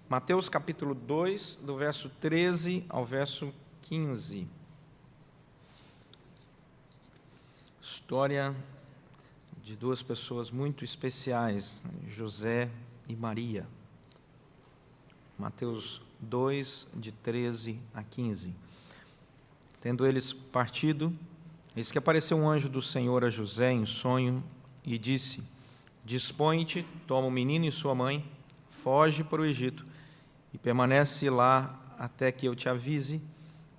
Mateus capítulo 2, do verso 13 ao verso 15. História de duas pessoas muito especiais, José e Maria. Mateus 2, de 13 a 15. Tendo eles partido, eis que apareceu um anjo do Senhor a José em sonho e disse: Dispõe-te, toma o menino e sua mãe, foge para o Egito e permanece lá até que eu te avise,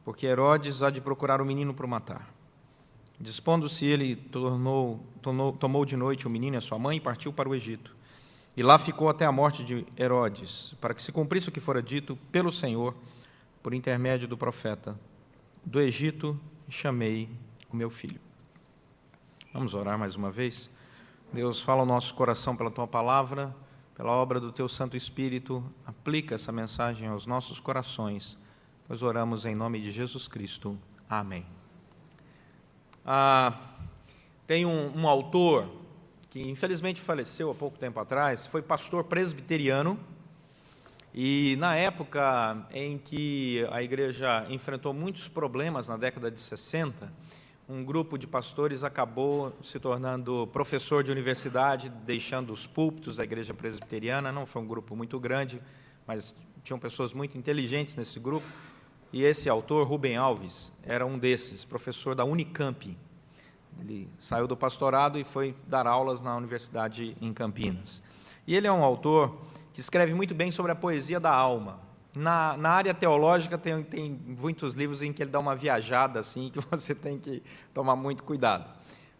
porque Herodes há de procurar o menino para o matar. Dispondo-se ele, tomou de noite o menino e a sua mãe e partiu para o Egito. E lá ficou até a morte de Herodes, para que se cumprisse o que fora dito pelo Senhor, por intermédio do profeta: do Egito chamei o meu filho. Vamos orar mais uma vez? Deus, fala ao nosso coração pela Tua palavra, pela obra do Teu Santo Espírito, aplica essa mensagem aos nossos corações, pois oramos em nome de Jesus Cristo. Amém. Tem um autor que infelizmente faleceu há pouco tempo atrás, foi pastor presbiteriano, e na época em que a igreja enfrentou muitos problemas na década de 60, um grupo de pastores acabou se tornando professor de universidade, deixando os púlpitos da igreja presbiteriana. Não foi um grupo muito grande, mas tinham pessoas muito inteligentes nesse grupo, e esse autor, Rubem Alves, era um desses, professor da Unicamp. Ele saiu do pastorado e foi dar aulas na universidade em Campinas. E ele é um autor que escreve muito bem sobre a poesia da alma. Na área teológica tem muitos livros em que ele dá uma viajada assim, que você tem que tomar muito cuidado.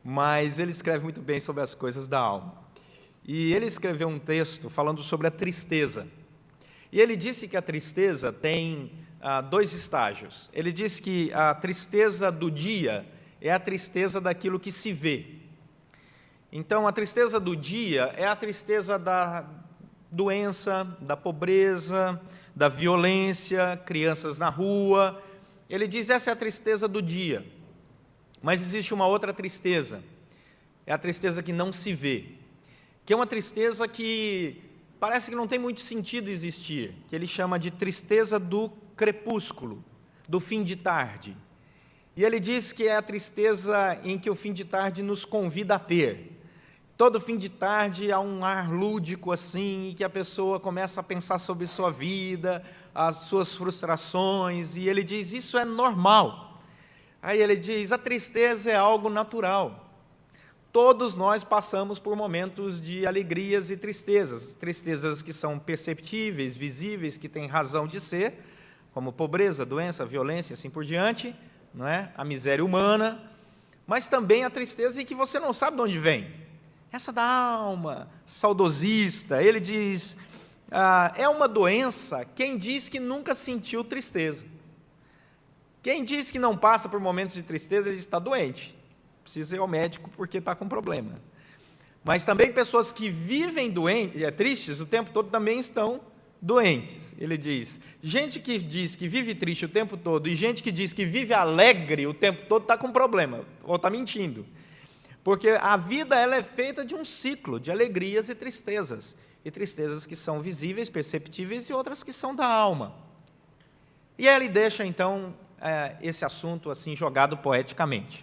Mas ele escreve muito bem sobre as coisas da alma. E ele escreveu um texto falando sobre a tristeza. E ele disse que a tristeza tem dois estágios. Ele disse que a tristeza do dia é a tristeza daquilo que se vê. Então, a tristeza do dia é a tristeza da doença, da pobreza, da violência, crianças na rua. Ele diz, essa é a tristeza do dia. Mas existe uma outra tristeza, é a tristeza que não se vê, que é uma tristeza que parece que não tem muito sentido existir, que ele chama de tristeza do crepúsculo, do fim de tarde. E ele diz que é a tristeza em que o fim de tarde nos convida a ter. Todo fim de tarde há um ar lúdico assim, e que a pessoa começa a pensar sobre sua vida, as suas frustrações, e ele diz, isso é normal. Aí ele diz, a tristeza é algo natural. Todos nós passamos por momentos de alegrias e tristezas, tristezas que são perceptíveis, visíveis, que têm razão de ser, como pobreza, doença, violência, assim por diante, não é? A miséria humana, mas também a tristeza em que você não sabe de onde vem. Essa da alma, saudosista. Ele diz, é uma doença quem diz que nunca sentiu tristeza. Quem diz que não passa por momentos de tristeza, ele está doente. Precisa ir ao médico porque está com problema. Mas também pessoas que vivem tristes o tempo todo também estão doentes. Ele diz, gente que diz que vive triste o tempo todo e gente que diz que vive alegre o tempo todo está com problema, ou está mentindo. Porque a vida ela é feita de um ciclo de alegrias e tristezas que são visíveis, perceptíveis, e outras que são da alma. E aí ele deixa, então, esse assunto assim jogado poeticamente.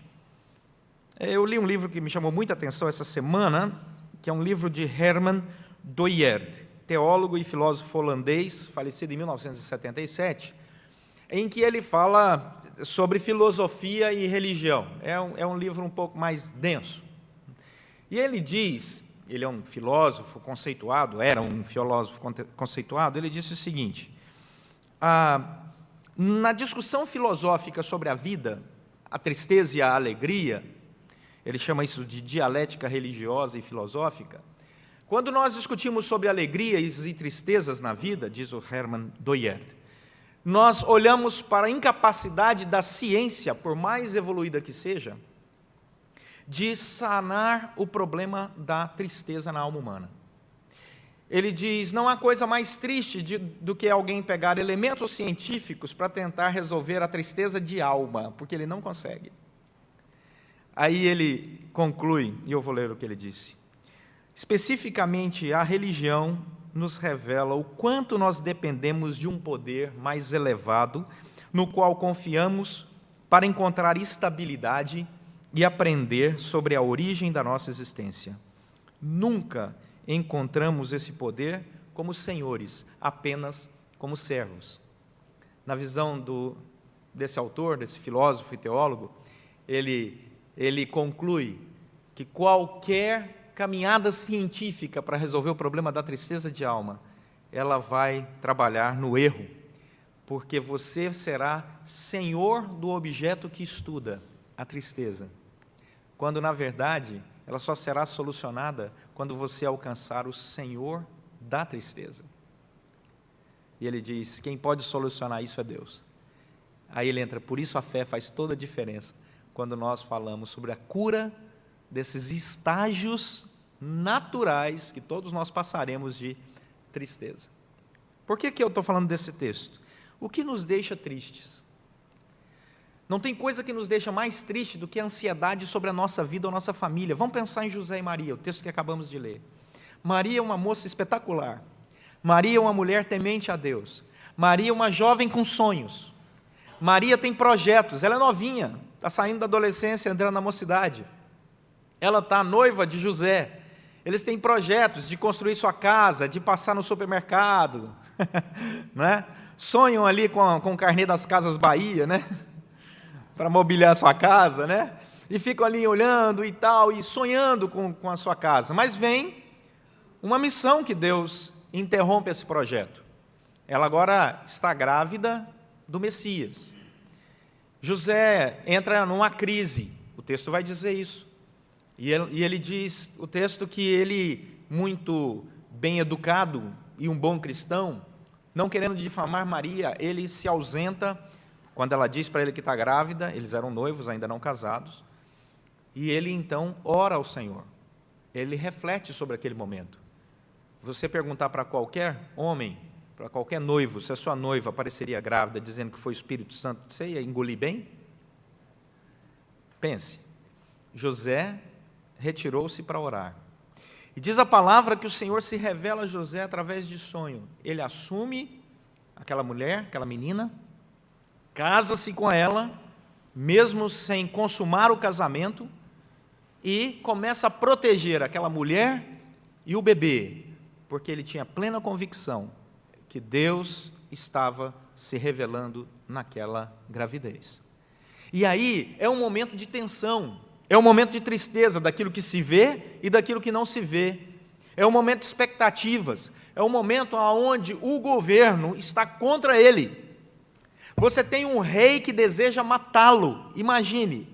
Eu li um livro que me chamou muita atenção essa semana, que é um livro de Herman Doyerd, teólogo e filósofo holandês, falecido em 1977, em que ele fala sobre filosofia e religião. É um livro um pouco mais denso. E ele diz, ele é um filósofo conceituado, era um filósofo conceituado, ele disse o seguinte, na discussão filosófica sobre a vida, a tristeza e a alegria, ele chama isso de dialética religiosa e filosófica, quando nós discutimos sobre alegrias e tristezas na vida, diz o Herman Doyerd, nós olhamos para a incapacidade da ciência, por mais evoluída que seja, de sanar o problema da tristeza na alma humana. Ele diz, não há coisa mais triste do que alguém pegar elementos científicos para tentar resolver a tristeza de alma, porque ele não consegue. Aí ele conclui, e eu vou ler o que ele disse. Especificamente, a religião nos revela o quanto nós dependemos de um poder mais elevado, no qual confiamos para encontrar estabilidade e aprender sobre a origem da nossa existência. Nunca encontramos esse poder como senhores, apenas como servos. Na visão desse autor, desse filósofo e teólogo, ele conclui que qualquer caminhada científica para resolver o problema da tristeza de alma, ela vai trabalhar no erro, porque você será senhor do objeto que estuda, a tristeza, quando, na verdade, ela só será solucionada quando você alcançar o Senhor da tristeza. E ele diz, quem pode solucionar isso é Deus. Aí ele entra, por isso a fé faz toda a diferença, quando nós falamos sobre a cura desses estágios naturais que todos nós passaremos de tristeza. Por que eu estou falando desse texto? O que nos deixa tristes? Não tem coisa que nos deixa mais triste do que a ansiedade sobre a nossa vida ou a nossa família. Vamos pensar em José e Maria, o texto que acabamos de ler. Maria é uma moça espetacular. Maria é uma mulher temente a Deus. Maria é uma jovem com sonhos. Maria tem projetos, ela é novinha, está saindo da adolescência, entrando na mocidade. Ela está noiva de José. Eles têm projetos de construir sua casa, de passar no supermercado, não é? Sonham ali com o carnê das Casas Bahia, né? Para mobiliar a sua casa, né? E ficam ali olhando e tal, e sonhando com a sua casa. Mas vem uma missão que Deus interrompe esse projeto. Ela agora está grávida do Messias. José entra numa crise, o texto vai dizer isso. E ele diz, o texto, que ele, muito bem educado e um bom cristão, não querendo difamar Maria, ele se ausenta. Quando ela diz para ele que está grávida, eles eram noivos, ainda não casados, e ele então ora ao Senhor. Ele reflete sobre aquele momento. Você perguntar para qualquer homem, para qualquer noivo, se a sua noiva apareceria grávida, dizendo que foi o Espírito Santo, você ia engolir bem? Pense. José retirou-se para orar. E diz a palavra que o Senhor se revela a José através de sonho. Ele assume aquela mulher, aquela menina, casa-se com ela, mesmo sem consumar o casamento, e começa a proteger aquela mulher e o bebê, porque ele tinha plena convicção que Deus estava se revelando naquela gravidez. E aí é um momento de tensão, é um momento de tristeza daquilo que se vê e daquilo que não se vê, é um momento de expectativas, é um momento onde o governo está contra ele. Você tem um rei que deseja matá-lo. Imagine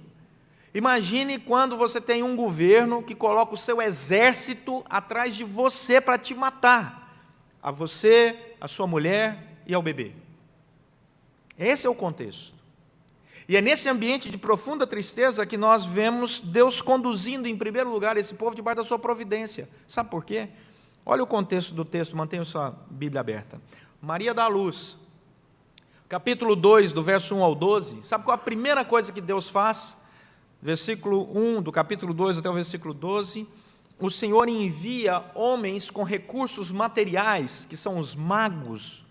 quando você tem um governo que coloca o seu exército atrás de você para te matar. A você, a sua mulher e ao bebê. Esse é o contexto. E é nesse ambiente de profunda tristeza que nós vemos Deus conduzindo, em primeiro lugar, esse povo debaixo da sua providência. Sabe por quê? Olha o contexto do texto, mantenha sua Bíblia aberta. Maria dá à luz. Capítulo 2, do verso 1 ao 12, sabe qual a primeira coisa que Deus faz? Versículo 1, do capítulo 2 até o versículo 12, o Senhor envia homens com recursos materiais, que são os magos.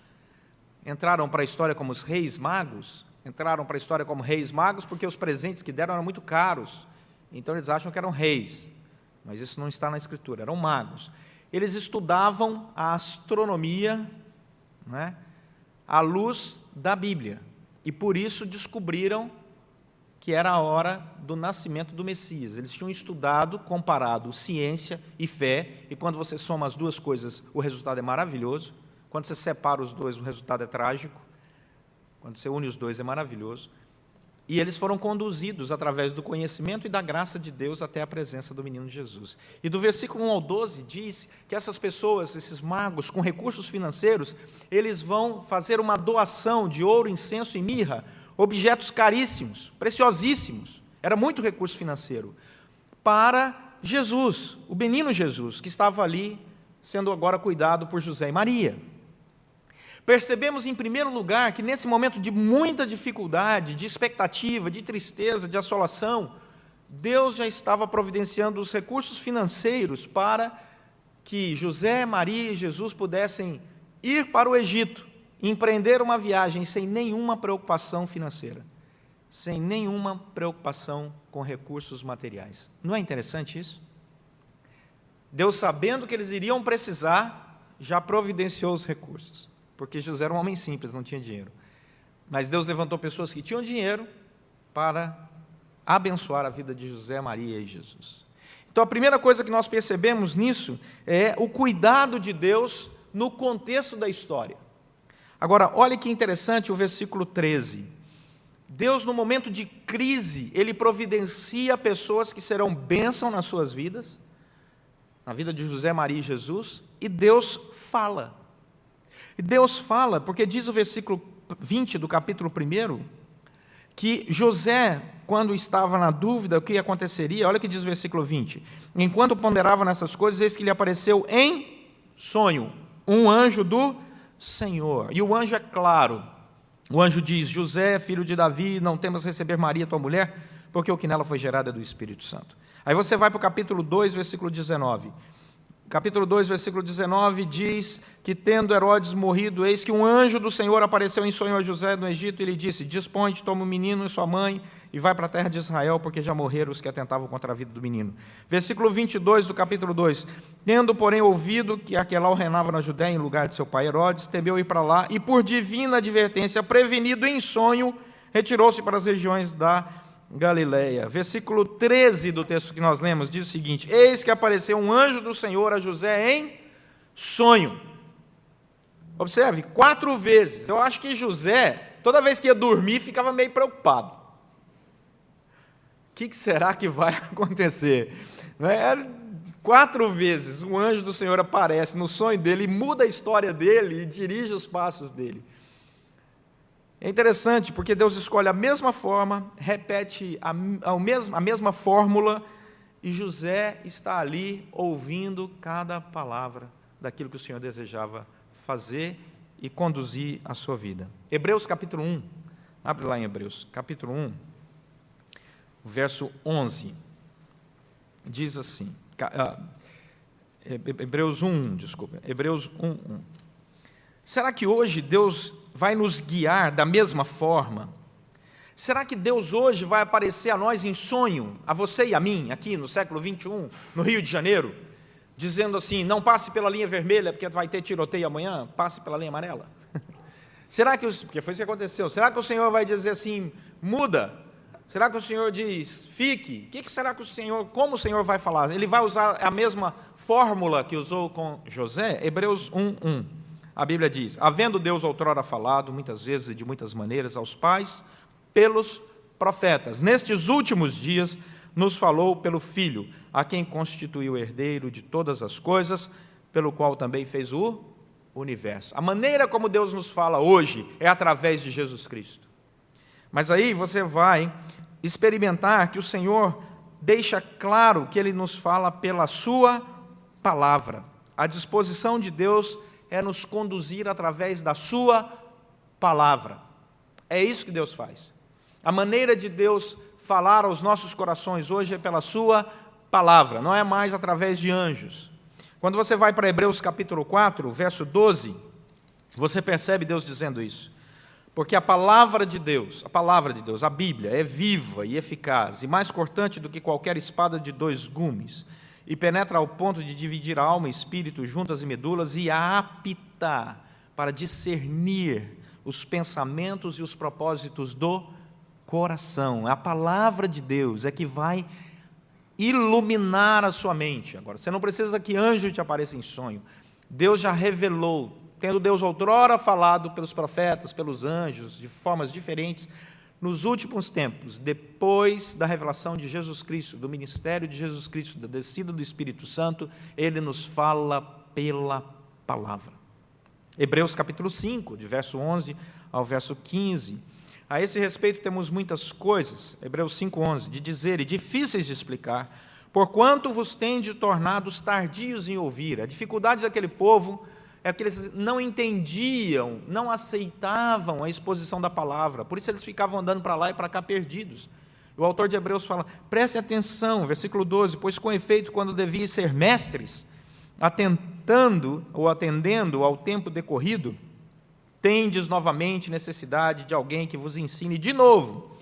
Entraram para a história como os reis magos, entraram para a história como reis magos, porque os presentes que deram eram muito caros, então eles acham que eram reis, mas isso não está na Escritura, eram magos. Eles estudavam a astronomia, não é? À luz da Bíblia, e por isso descobriram que era a hora do nascimento do Messias. Eles tinham estudado, comparado ciência e fé, e quando você soma as duas coisas, o resultado é maravilhoso. Quando você separa os dois, o resultado é trágico. Quando você une os dois, é maravilhoso. E eles foram conduzidos através do conhecimento e da graça de Deus até a presença do menino Jesus. E do versículo 1 ao 12 diz que essas pessoas, esses magos com recursos financeiros, eles vão fazer uma doação de ouro, incenso e mirra, objetos caríssimos, preciosíssimos, era muito recurso financeiro, para Jesus, o menino Jesus, que estava ali sendo agora cuidado por José e Maria. Percebemos, em primeiro lugar, que nesse momento de muita dificuldade, de expectativa, de tristeza, de assolação, Deus já estava providenciando os recursos financeiros para que José, Maria e Jesus pudessem ir para o Egito, empreender uma viagem sem nenhuma preocupação financeira, sem nenhuma preocupação com recursos materiais. Não é interessante isso? Deus, sabendo que eles iriam precisar, já providenciou os recursos, porque José era um homem simples, não tinha dinheiro. Mas Deus levantou pessoas que tinham dinheiro para abençoar a vida de José, Maria e Jesus. Então, a primeira coisa que nós percebemos nisso é o cuidado de Deus no contexto da história. Agora, olhe que interessante o versículo 13. Deus, no momento de crise, Ele providencia pessoas que serão bênção nas suas vidas, na vida de José, Maria e Jesus, e Deus fala. E Deus fala, porque diz o versículo 20 do capítulo 1, que José, quando estava na dúvida o que aconteceria, olha o que diz o versículo 20, enquanto ponderava nessas coisas, eis que lhe apareceu em sonho um anjo do Senhor, e o anjo é claro, o anjo diz, José, filho de Davi, não temas receber Maria, tua mulher, porque o que nela foi gerado é do Espírito Santo. Aí você vai para o capítulo 2, versículo 19, capítulo 2, versículo 19, diz que, tendo Herodes morrido, eis que um anjo do Senhor apareceu em sonho a José no Egito, e lhe disse, dispõe-te, toma o menino e sua mãe, e vai para a terra de Israel, porque já morreram os que atentavam contra a vida do menino. Versículo 22 do capítulo 2, tendo, porém, ouvido que Arquelau reinava na Judéia, em lugar de seu pai Herodes, temeu ir para lá, e por divina advertência, prevenido em sonho, retirou-se para as regiões da Galileia. Versículo 13 do texto que nós lemos diz o seguinte, eis que apareceu um anjo do Senhor a José em sonho. Observe, 4 vezes. Eu acho que José, toda vez que ia dormir, ficava meio preocupado. O que será que vai acontecer? 4 vezes o anjo do Senhor aparece no sonho dele, e muda a história dele e dirige os passos dele. É interessante, porque Deus escolhe a mesma forma, repete a mesma fórmula, e José está ali ouvindo cada palavra daquilo que o Senhor desejava fazer e conduzir a sua vida. Hebreus capítulo 1, abre lá em Hebreus, capítulo 1, verso 11, diz assim, Hebreus 1, Hebreus 1. Será que hoje Deus vai nos guiar da mesma forma? Será que Deus hoje vai aparecer a nós em sonho, a você e a mim, aqui no século 21, no Rio de Janeiro, dizendo assim, não passe pela linha vermelha, porque vai ter tiroteio amanhã, passe pela linha amarela? Será que, porque foi isso que aconteceu, será que o Senhor vai dizer assim, muda? Será que o Senhor diz, fique? O que será que o Senhor, como o Senhor vai falar? Ele vai usar a mesma fórmula que usou com José? Hebreus 1:1. A Bíblia diz, havendo Deus outrora falado, muitas vezes e de muitas maneiras, aos pais, pelos profetas. Nestes últimos dias, nos falou pelo Filho, a quem constituiu o herdeiro de todas as coisas, pelo qual também fez o universo. A maneira como Deus nos fala hoje é através de Jesus Cristo. Mas aí você vai experimentar que o Senhor deixa claro que Ele nos fala pela sua palavra. A disposição de Deus é nos conduzir através da sua palavra. É isso que Deus faz. A maneira de Deus falar aos nossos corações hoje é pela sua palavra, não é mais através de anjos. Quando você vai para Hebreus capítulo 4, verso 12, você percebe Deus dizendo isso. Porque a palavra de Deus, a Bíblia, é viva e eficaz, e mais cortante do que qualquer espada de 2 gumes, e penetra ao ponto de dividir a alma e espírito, juntas e medulas, e apta para discernir os pensamentos e os propósitos do coração. A palavra de Deus é que vai iluminar a sua mente. Agora, você não precisa que anjo te apareça em sonho. Deus já revelou, tendo Deus outrora falado pelos profetas, pelos anjos, de formas diferentes, nos últimos tempos, depois da revelação de Jesus Cristo, do ministério de Jesus Cristo, da descida do Espírito Santo, Ele nos fala pela palavra. Hebreus capítulo 5, de verso 11 ao verso 15. A esse respeito temos muitas coisas, Hebreus 5:11, de dizer e difíceis de explicar, porquanto vos tende tornados tardios em ouvir. A dificuldade daquele povo é que eles não entendiam, não aceitavam a exposição da palavra, por isso eles ficavam andando para lá e para cá perdidos. O autor de Hebreus fala, prestem atenção, versículo 12, pois com efeito, quando deviam ser mestres, atendendo ao tempo decorrido, tendes novamente necessidade de alguém que vos ensine de novo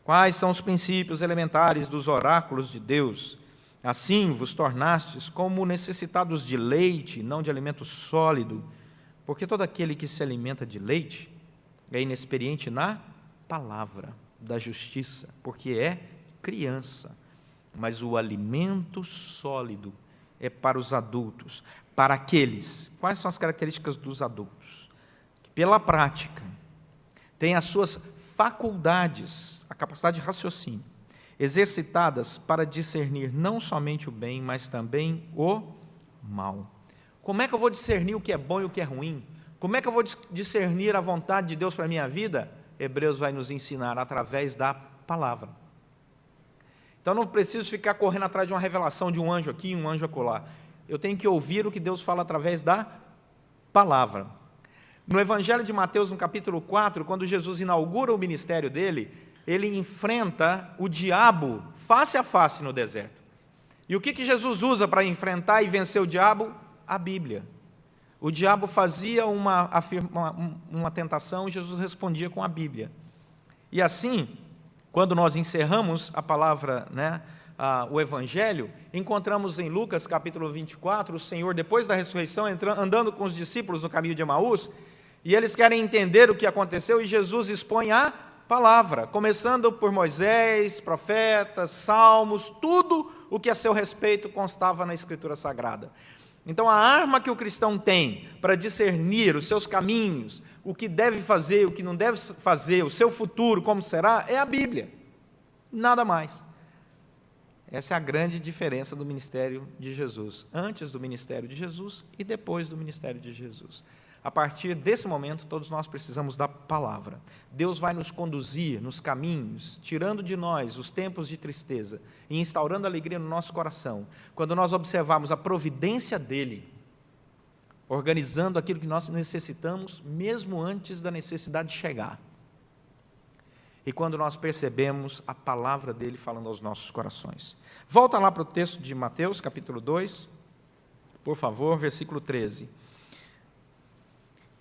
quais são os princípios elementares dos oráculos de Deus. Assim vos tornastes como necessitados de leite, não de alimento sólido, porque todo aquele que se alimenta de leite é inexperiente na palavra da justiça, porque é criança. Mas o alimento sólido é para os adultos, para aqueles. Quais são as características dos adultos? Que pela prática têm as suas faculdades, a capacidade de raciocínio, exercitadas para discernir não somente o bem, mas também o mal. Como é que eu vou discernir o que é bom e o que é ruim? Como é que eu vou discernir a vontade de Deus para a minha vida? Hebreus vai nos ensinar através da palavra. Então, não preciso ficar correndo atrás de uma revelação de um anjo aqui e um anjo acolá. Eu tenho que ouvir o que Deus fala através da palavra. No Evangelho de Mateus, no capítulo 4, quando Jesus inaugura o ministério dele, ele enfrenta o diabo face a face no deserto. E o que Jesus usa para enfrentar e vencer o diabo? A Bíblia. O diabo fazia uma tentação e Jesus respondia com a Bíblia. E assim, quando nós encerramos a palavra, o Evangelho, encontramos em Lucas capítulo 24, o Senhor, depois da ressurreição, andando com os discípulos no caminho de Emaús, e eles querem entender o que aconteceu, e Jesus expõe a palavra, começando por Moisés, profetas, salmos, tudo o que a seu respeito constava na Escritura Sagrada. Então, a arma que o cristão tem para discernir os seus caminhos, o que deve fazer, o que não deve fazer, o seu futuro, como será, é a Bíblia. Nada mais. Essa é a grande diferença do ministério de Jesus, antes do ministério de Jesus e depois do ministério de Jesus. A partir desse momento, todos nós precisamos da palavra. Deus vai nos conduzir nos caminhos, tirando de nós os tempos de tristeza e instaurando alegria no nosso coração, quando nós observarmos a providência dEle, organizando aquilo que nós necessitamos, mesmo antes da necessidade chegar. E quando nós percebemos a palavra dEle falando aos nossos corações. Volta lá para o texto de Mateus, capítulo 2, por favor, versículo 13.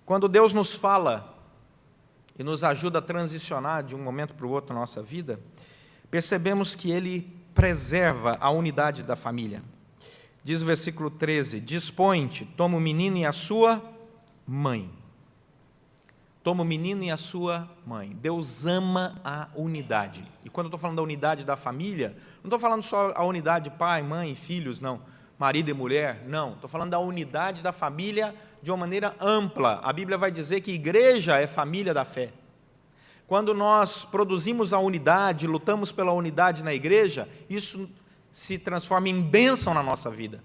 Quando Deus nos fala e nos ajuda a transicionar de um momento para o outro na nossa vida, percebemos que Ele preserva a unidade da família. Diz o versículo 13, dispõe-te, toma o menino e a sua mãe. Toma o menino e a sua mãe. Deus ama a unidade. E quando eu estou falando da unidade da família, não estou falando só a unidade de pai, mãe e filhos, não. Marido e mulher, não. Estou falando da unidade da família de uma maneira ampla. A Bíblia vai dizer que igreja é família da fé. Quando nós produzimos a unidade, lutamos pela unidade na igreja, isso se transforma em bênção na nossa vida.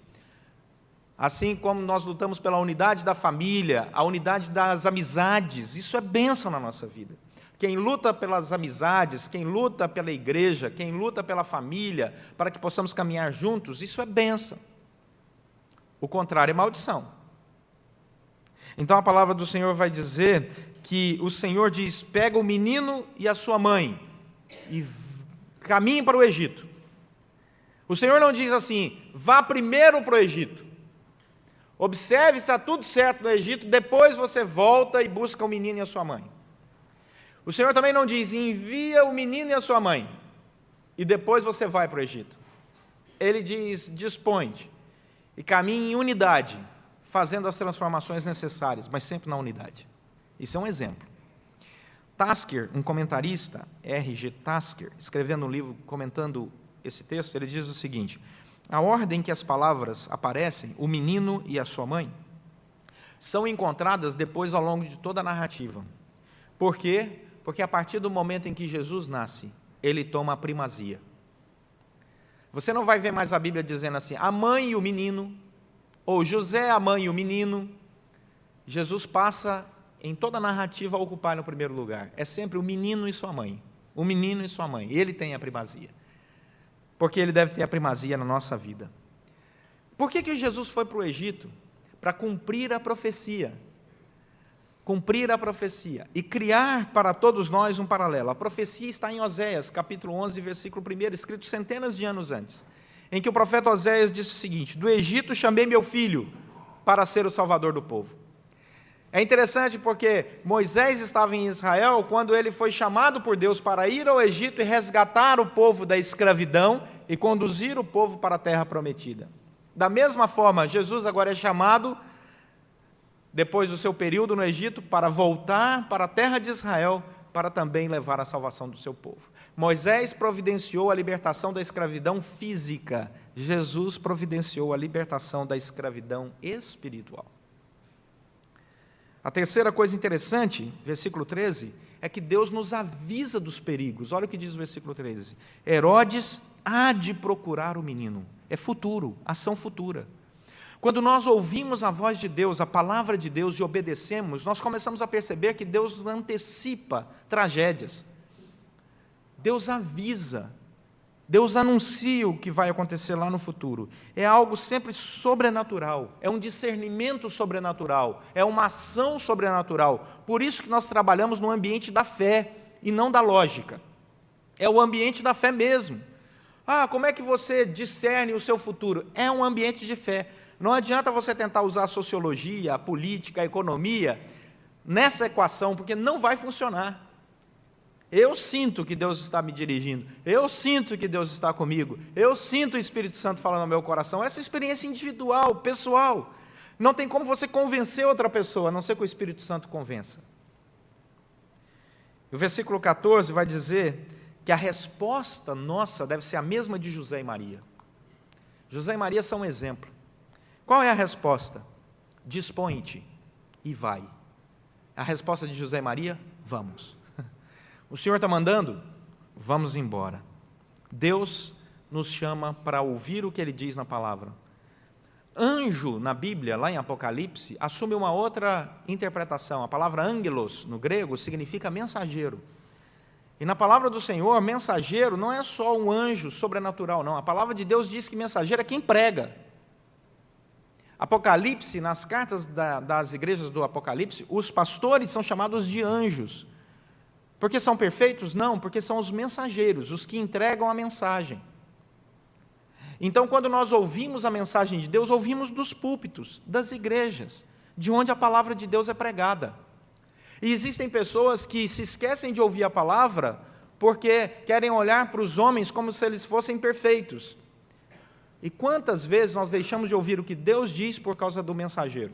Assim como nós lutamos pela unidade da família, a unidade das amizades, isso é bênção na nossa vida. Quem luta pelas amizades, quem luta pela igreja, quem luta pela família, para que possamos caminhar juntos, isso é bênção. O contrário é maldição. Então a palavra do Senhor vai dizer que o Senhor diz, pega o menino e a sua mãe e caminhe para o Egito. O Senhor não diz assim, vá primeiro para o Egito. Observe se está tudo certo no Egito, depois você volta e busca o menino e a sua mãe. O Senhor também não diz, envia o menino e a sua mãe, e depois você vai para o Egito. Ele diz, dispõe-te, e caminhe em unidade, fazendo as transformações necessárias, mas sempre na unidade. Isso é um exemplo. Tasker, um comentarista, R.G. Tasker, escrevendo um livro comentando esse texto, ele diz o seguinte, a ordem que as palavras aparecem, o menino e a sua mãe, são encontradas depois ao longo de toda a narrativa. Por quê? Porque a partir do momento em que Jesus nasce, ele toma a primazia. Você não vai ver mais a Bíblia dizendo assim, a mãe e o menino, ou José, a mãe e o menino. Jesus passa em toda a narrativa a ocupar no primeiro lugar. É sempre o menino e sua mãe. O menino e sua mãe. Ele tem a primazia. Porque ele deve ter a primazia na nossa vida. Por que Jesus foi para o Egito? Para cumprir a profecia. Cumprir a profecia. E criar para todos nós um paralelo. A profecia está em Oséias, capítulo 11, versículo 1, escrito centenas de anos antes. em que o profeta Oséias disse o seguinte: do Egito chamei meu filho para ser o salvador do povo. É interessante porque Moisés estava em Israel quando ele foi chamado por Deus para ir ao Egito e resgatar o povo da escravidão e conduzir o povo para a terra prometida. Da mesma forma, Jesus agora é chamado, depois do seu período no Egito, para voltar para a terra de Israel, para também levar a salvação do seu povo. Moisés providenciou a libertação da escravidão física, Jesus providenciou a libertação da escravidão espiritual. A terceira coisa interessante, versículo 13, é que Deus nos avisa dos perigos. Olha o que diz o versículo 13: Herodes há de procurar o menino. É futuro, ação futura. Quando nós ouvimos a voz de Deus, a palavra de Deus e obedecemos, nós começamos a perceber que Deus antecipa tragédias. Deus avisa, Deus anuncia o que vai acontecer lá no futuro. É algo sempre sobrenatural, é um discernimento sobrenatural, é uma ação sobrenatural. Por isso que nós trabalhamos no ambiente da fé e não da lógica. É o ambiente da fé mesmo. Como é que você discerne o seu futuro? É um ambiente de fé. Não adianta você tentar usar a sociologia, a política, a economia nessa equação, porque não vai funcionar. Eu sinto que Deus está me dirigindo, eu sinto que Deus está comigo, eu sinto o Espírito Santo falando no meu coração. Essa é uma experiência individual, pessoal. Não tem como você convencer outra pessoa, a não ser que o Espírito Santo convença. O versículo 14 vai dizer que a resposta nossa deve ser a mesma de José e Maria. José e Maria são um exemplo. Qual é a resposta? Dispõe-te e vai. A resposta de José e Maria: vamos. O Senhor está mandando? Vamos embora. Deus nos chama para ouvir o que Ele diz na palavra. Anjo, na Bíblia, lá em Apocalipse, assume uma outra interpretação. A palavra angelos, no grego, significa mensageiro. E na palavra do Senhor, mensageiro não é só um anjo sobrenatural, não. A palavra de Deus diz que mensageiro é quem prega. Apocalipse, nas cartas das igrejas do Apocalipse, os pastores são chamados de anjos. Porque são perfeitos? Não, porque são os mensageiros, os que entregam a mensagem. Então, quando nós ouvimos a mensagem de Deus, ouvimos dos púlpitos, das igrejas, de onde a palavra de Deus é pregada. E existem pessoas que se esquecem de ouvir a palavra porque querem olhar para os homens como se eles fossem perfeitos. E quantas vezes nós deixamos de ouvir o que Deus diz por causa do mensageiro?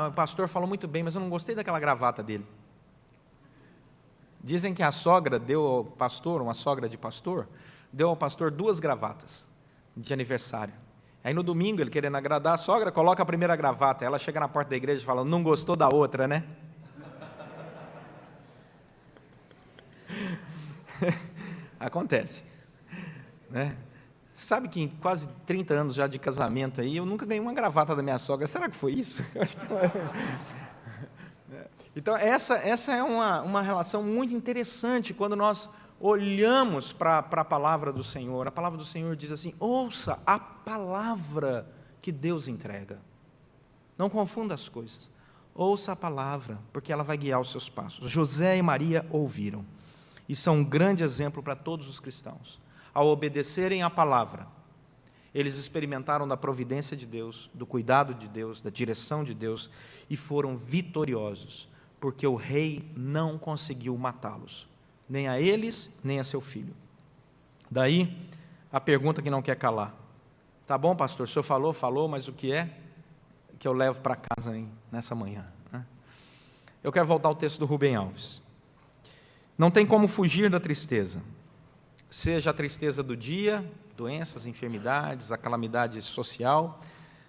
O pastor falou muito bem, mas eu não gostei daquela gravata dele. Dizem que a sogra deu ao pastor, uma sogra de pastor, deu ao pastor 2 gravatas de aniversário. Aí no domingo, ele querendo agradar a sogra, coloca a primeira gravata, ela chega na porta da igreja e fala: não gostou da outra, né? Acontece, né? Sabe que em quase 30 anos já de casamento aí, eu nunca ganhei uma gravata da minha sogra. Será que foi isso? Então, essa é uma relação muito interessante quando nós olhamos para a palavra do Senhor. A palavra do Senhor diz assim: ouça a palavra que Deus entrega. Não confunda as coisas. Ouça a palavra, porque ela vai guiar os seus passos. José e Maria ouviram, e são um grande exemplo para todos os cristãos. Ao obedecerem à palavra, eles experimentaram da providência de Deus, do cuidado de Deus, da direção de Deus, e foram vitoriosos, porque o rei não conseguiu matá-los, nem a eles, nem a seu filho. Daí, a pergunta que não quer calar: tá bom, pastor, o senhor falou, mas o que é que eu levo para casa nessa manhã? Eu quero voltar ao texto do Rubem Alves. Não tem como fugir da tristeza, seja a tristeza do dia, doenças, enfermidades, a calamidade social,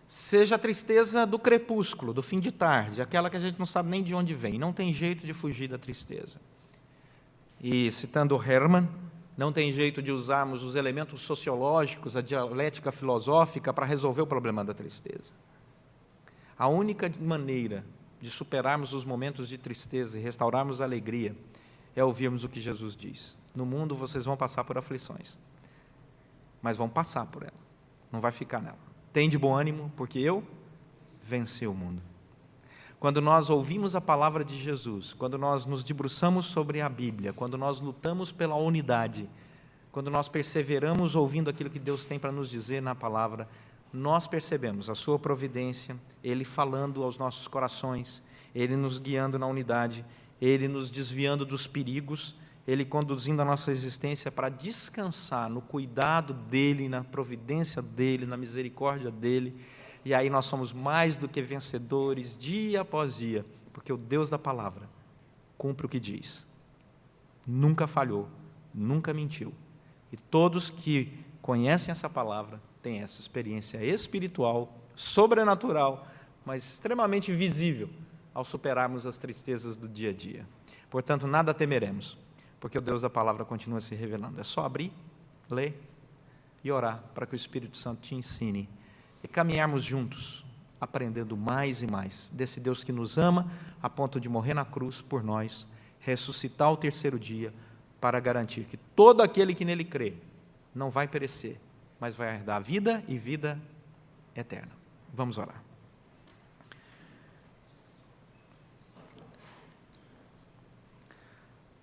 seja a tristeza do crepúsculo, do fim de tarde, aquela que a gente não sabe nem de onde vem. Não tem jeito de fugir da tristeza. E, citando Hermann, não tem jeito de usarmos os elementos sociológicos, a dialética filosófica, para resolver o problema da tristeza. A única maneira de superarmos os momentos de tristeza e restaurarmos a alegria é ouvirmos o que Jesus diz: no mundo vocês vão passar por aflições, mas vão passar por ela, não vai ficar nela. Tem de bom ânimo, porque eu venci o mundo. Quando nós ouvimos a palavra de Jesus, quando nós nos debruçamos sobre a Bíblia, quando nós lutamos pela unidade, quando nós perseveramos ouvindo aquilo que Deus tem para nos dizer na palavra, nós percebemos a sua providência, Ele falando aos nossos corações, Ele nos guiando na unidade, Ele nos desviando dos perigos, Ele conduzindo a nossa existência para descansar no cuidado dEle, na providência dEle, na misericórdia dEle, e aí nós somos mais do que vencedores dia após dia, porque o Deus da palavra cumpre o que diz, nunca falhou, nunca mentiu, e todos que conhecem essa palavra têm essa experiência espiritual, sobrenatural, mas extremamente visível ao superarmos as tristezas do dia a dia. Portanto, nada temeremos, porque o Deus da palavra continua se revelando. É só abrir, ler e orar para que o Espírito Santo te ensine e caminharmos juntos, aprendendo mais e mais desse Deus que nos ama a ponto de morrer na cruz por nós, ressuscitar ao terceiro dia, para garantir que todo aquele que nele crê não vai perecer, mas vai herdar vida e vida eterna. Vamos orar.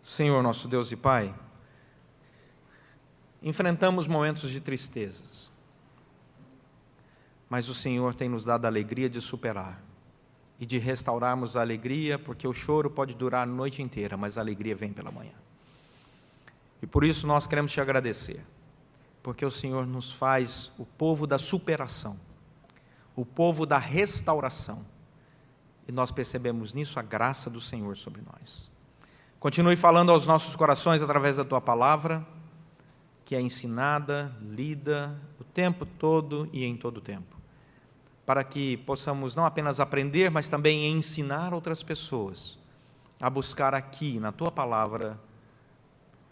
Senhor, nosso Deus e Pai, enfrentamos momentos de tristezas, mas o Senhor tem nos dado a alegria de superar e de restaurarmos a alegria, porque o choro pode durar a noite inteira, mas a alegria vem pela manhã. E por isso nós queremos te agradecer, porque o Senhor nos faz o povo da superação, o povo da restauração, e nós percebemos nisso a graça do Senhor sobre nós. Continue falando aos nossos corações através da Tua palavra, que é ensinada, lida, o tempo todo e em todo o tempo, para que possamos não apenas aprender, mas também ensinar outras pessoas a buscar aqui, na Tua palavra,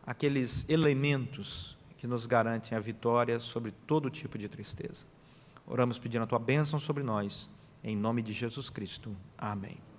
aqueles elementos que nos garantem a vitória sobre todo tipo de tristeza. Oramos pedindo a Tua bênção sobre nós, em nome de Jesus Cristo. Amém.